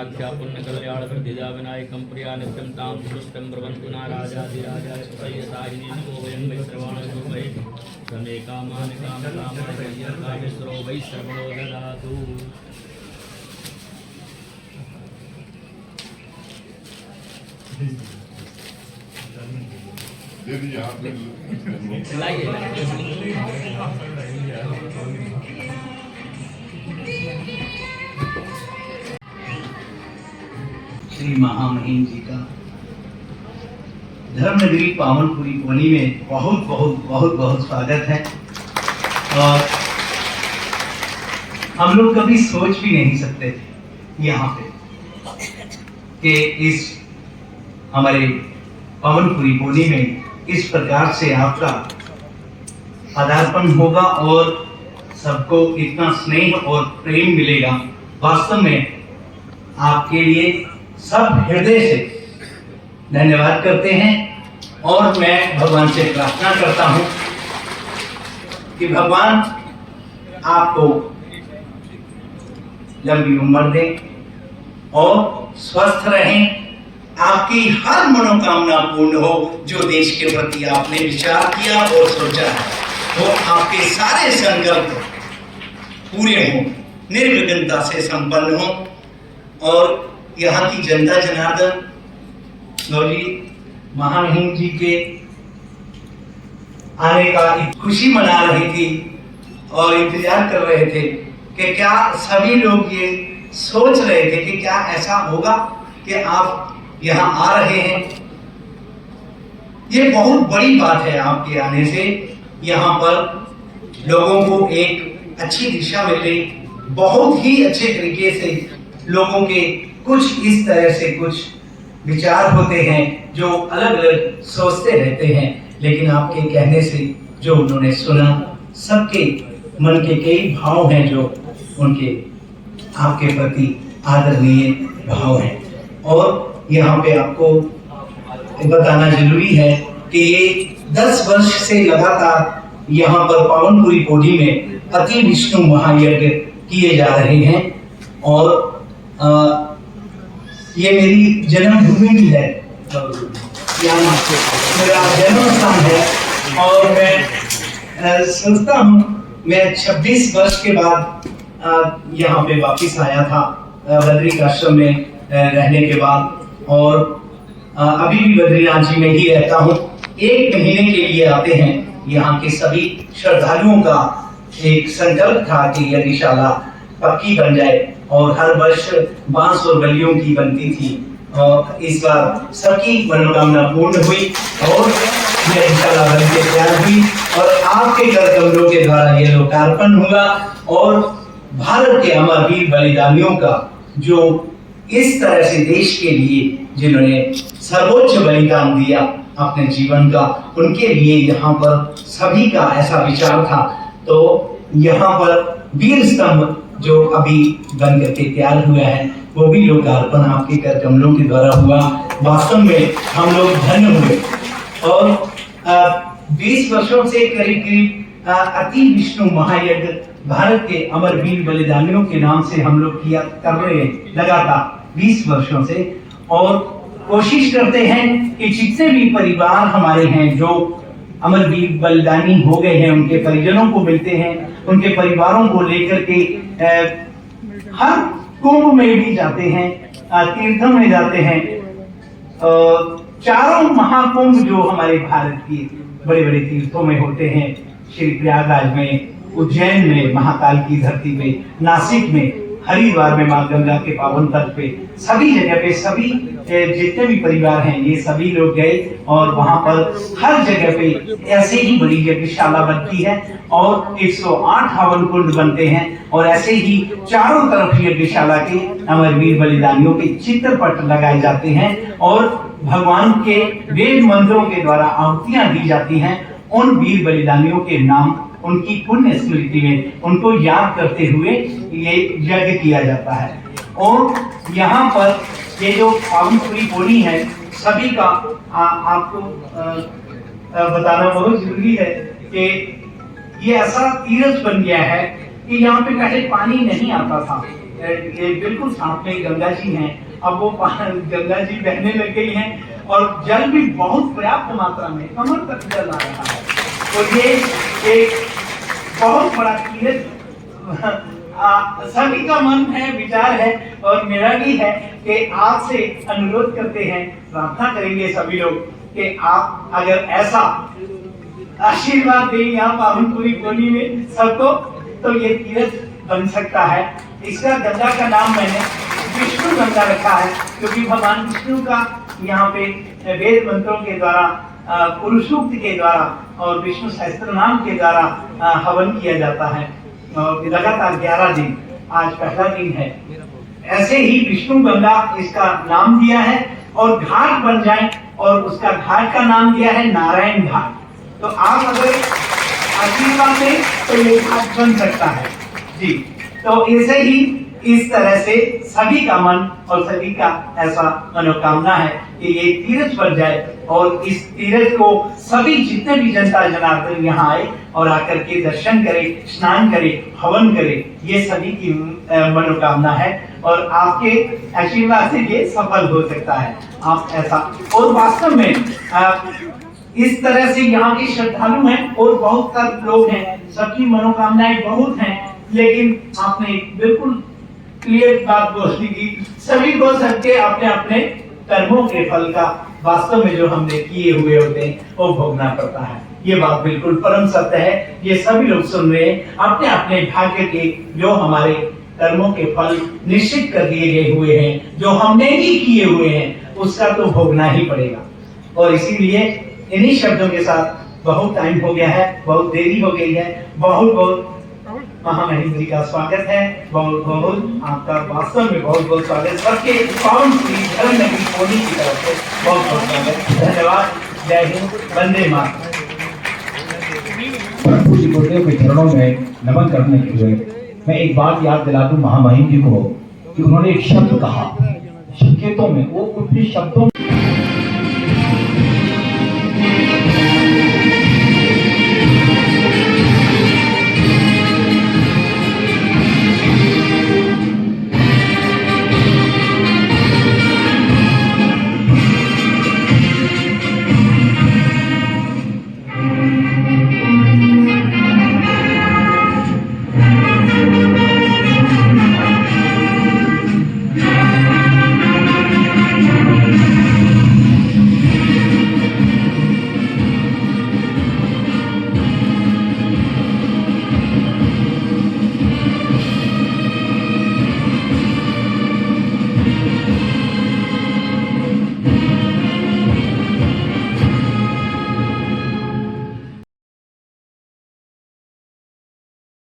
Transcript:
सर्वाख्या पुण्य कल्याण प्रतिजा विनायकं प्रिया नित्यं तां पुष्टं ब्रवन्तु ना राजाधिराजा सय्यसाहिनी नमो वयं वै सर्वाणो वै समे कामानि कामकामय्यकामेश्वरो वै सर्वणो ददातु। श्री महामहिम जी का धर्मनगरी पावनपुरी कोनी में बहुत बहुत बहुत बहुत स्वागत है। और हम लोग कभी सोच भी नहीं सकते थे यहाँ पे कि इस हमारे पावनपुरी कोनी में इस प्रकार से आपका पदार्पण होगा और सबको इतना स्नेह और प्रेम मिलेगा। वास्तव में आपके लिए सब हृदय से धन्यवाद करते हैं और मैं भगवान से प्रार्थना करता हूं कि भगवान आपको लंबी उम्र दें और स्वस्थ रहें, आपकी हर मनोकामना पूर्ण हो। जो देश के प्रति आपने विचार किया और सोचा है वो आपके सारे संकल्प पूरे हों, निर्विघ्नता से संपन्न हो। और यहाँ की जनता जनार्दन गौरी महामहिम जी के आने का खुशी मना रही थी और इंतजार कर रहे थे कि क्या सभी लोग ये सोच रहे थे कि क्या ऐसा होगा कि आप यहाँ आ रहे हैं। ये बहुत बड़ी बात है, आपके आने से यहाँ पर लोगों को एक अच्छी दिशा मिल रही। बहुत ही अच्छे तरीके से लोगों के कुछ इस तरह से कुछ विचार होते हैं जो अलग अलग सोचते रहते हैं, लेकिन आपके कहने से जो उन्होंने सुना, सबके मन के कई भाव हैं जो उनके आपके प्रति आदरणीय भाव हैं। और यहाँ पे आपको बताना जरूरी है कि ये 10 वर्ष से लगातार यहाँ पर पावनपुरी कोनी में अति विष्णु महायज्ञ किए जा रहे हैं। और ये मेरी जन्मभूमि भी है, यहाँ मेरा जन्म स्थान है। और मैं सोचता हूँ मैं 26 वर्ष के बाद यहाँ पे वापिस आया था बद्रिकाश्रम में रहने के बाद, और अभी भी बद्रीनाथ जी में ही रहता हूँ। 1 महीने के लिए आते हैं। यहाँ के सभी श्रद्धालुओं का एक संकल्प था कि यज्ञशाला पक्की बन जाए और हर वर्ष बांस और बलियों की बनती थी। और इस बार सबकी मनोकामना पूर्ण हुई और यज्ञशाला बन के तैयार हुई और आपके कर कमलों के द्वारा ये लोकार्पण हुआ। और भारत के अमर वीर बलिदानियों का जो इस तरह से देश के लिए जिन्होंने सर्वोच्च बलिदान दिया अपने जीवन का, उनके लिए यहाँ पर सभी का ऐसा विचार था। तो यहाँ पर वीर स्तंभ जो अभी बन करके तैयार हुआ है वो भी लोकार्पण आपके कर कमलों के द्वारा हुआ। वास्तव में हम लोग धन्य हुए। और 20 वर्षों से करीब करीब अति विष्णु महायज्ञ भारत के अमर वीर बलिदानियों के नाम से हम लोग किया कर रहे हैं लगातार 20 वर्षों से। और कोशिश करते हैं कि जितने भी परिवार हमारे हैं जो अमर वीर बलिदानी हो गए हैं, उनके परिजनों को मिलते हैं, उनके परिवारों को लेकर के हर कुंभ में भी जाते हैं, तीर्थों में जाते हैं। चारों महाकुंभ जो हमारे भारत की बड़े बड़े तीर्थों में होते हैं, श्री प्रयागराज में, उज्जैन में महाकाल की धरती पे, नासिक में, हरिद्वार में मां गंगा के पावन तट पे, सभी जगह पे सभी जितने भी परिवार हैं ये सभी लोग गए। और वहां पर हर जगह पे ऐसे ही बड़ी यज्ञशाला बनती है और 108 हवन कुंड बनते हैं। और ऐसे ही चारों तरफ यज्ञशाला के अमर वीर बलिदानियों के चित्रपट लगाए जाते हैं और भगवान के वेद मंत्रों के द्वारा आहुतियां दी जाती हैं। उन वीर बलिदानियों के नाम, उनकी पुण्य स्मृति में उनको याद करते हुए ये यज्ञ किया जाता है। और यहाँ पर ये जो पावनपुरी कोनी है सभी का आपको बताना बहुत जरूरी है कि ये ऐसा तीर्थ बन गया है कि यहाँ पे पहले पानी नहीं आता था। ये बिल्कुल साथ में गंगा जी हैं। अब वो गंगा जी बहने लग गई हैं और जल भी बहुत पर्याप्त मात्रा में कमर तक जल आ रहा है। और ये एक बहुत बड़ा तीर्थ सभी का मन है, विचार है और मेरा भी है कि आपसे अनुरोध करते हैं, प्रार्थना करेंगे सभी लोग कि आप अगर ऐसा आशीर्वाद दें यहाँ पावनपुरी कोनी में सबको, तो ये तीर्थ बन सकता है। इसका गंगा का नाम मैंने विष्णु गंगा रखा है, क्योंकि भगवान विष्णु का यहाँ पे वेद मंत्रों के द्वारा, पुरुष सूक्त के द्वारा और विष्णु सहस्त्र नाम के द्वारा हवन किया जाता है। और लगातार 11 दिन, आज पहला दिन है। ऐसे ही विष्णु गंगा इसका नाम दिया है और घाट बन जाए, और उसका घाट का नाम दिया है नारायण घाट। तो आप अगर आशीर्वाद दें तो ये घाट बन सकता है जी। तो ऐसे ही इस तरह से सभी का मन और सभी का ऐसा मनोकामना है कि ये तीर्थ बन जाए, और इस तीर्थ को सभी जितने भी जनता जनार्दन यहाँ आए और आकर के दर्शन करे, स्नान करे, हवन करे, ये सभी की मनोकामना है। और आपके आशीर्वाद से ये सफल हो सकता है। आप ऐसा, और वास्तव में इस तरह से यहाँ के श्रद्धालु हैं और बहुत सारे लोग हैं, सबकी मनोकामनाएं बहुत हैं, लेकिन आपने बिल्कुल क्लियर बात बोल दी कि सभी को सबके अपने अपने कर्मों के फल का वास्तव में जो हमने किए हुए होते हैं वो भोगना पड़ता है। ये बात बिल्कुल परम सत्य है। ये सभी लोग सुन रहे हैं, अपने अपने भाग्य के जो हमारे कर्मों के फल निश्चित कर दिए गए हुए हैं, जो हमने ही किए हुए हैं, उसका तो भोगना ही पड़ेगा। और इसीलिए इन्हीं शब्दों के साथ बहुत टाइम हो गया है, बहुत देरी हो गई है। बहुत बहुत महामहिम जी का स्वागत है, बहुत बहुत आपका वास्तव में बहुत बहुत स्वागत सबके पावनपुरी धर्म नगरी कोनी की तरफ से बहुत बहुत स्वागत। धन्यवाद। जय हिंद, वंदे मातरम। पूज्य गुरुदेव के चरणों में नमन करने के हुए मैं एक बात याद दिला दूं महामहिम जी को कि उन्होंने एक शब्द कहा संकेतों में, वो कुछ शब्दों